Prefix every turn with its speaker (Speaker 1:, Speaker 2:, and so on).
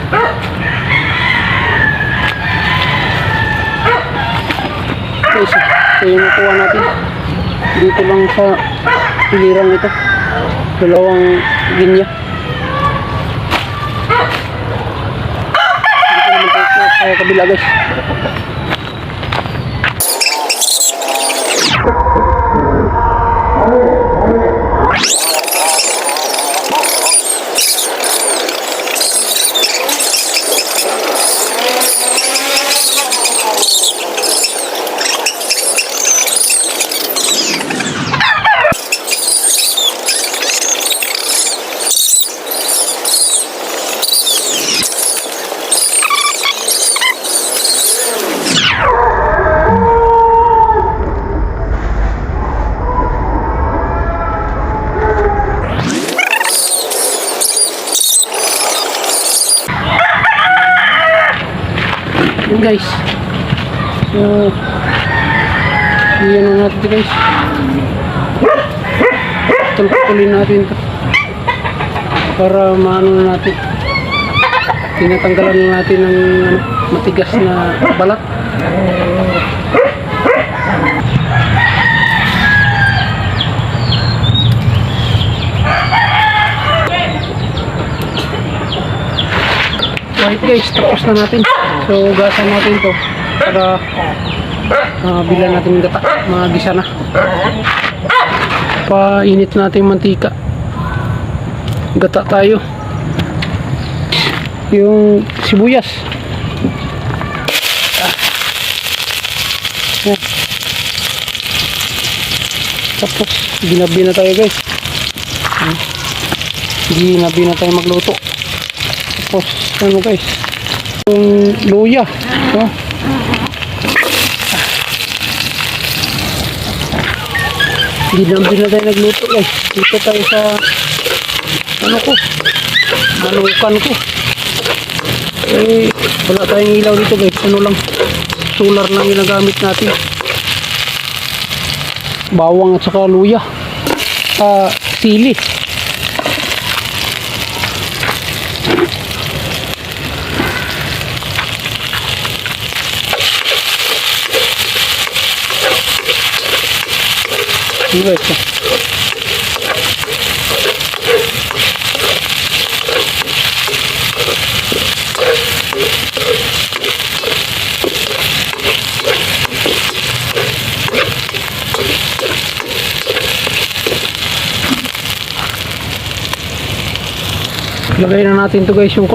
Speaker 1: Guys, ito yung nakuha natin. Dito lang sa pilirang ito. Dalawang linya. Dito naman tayo sa kabila guys. Yun guys, so yan na natin ito guys. Tulpulin natin ito para maano na natin, tinatanggalan na natin ng matigas na balat. Right guys, tapos na natin. So gasan natin to para bilan natin yung gata, magisa na. Painit natin yung mantika, gata tayo. Yung sibuyas, tapos ginabi na tayo guys. Ginabi na tayo magluto. Tapos ano guys, yung luya, ginabi na tayo nagluto guys. Dito tayo sa malukan ko. Wala tayong ilaw dito guys, solar lang ginagamit natin. Bawang at saka luya, sili. Guys, lagay na natin to guys yung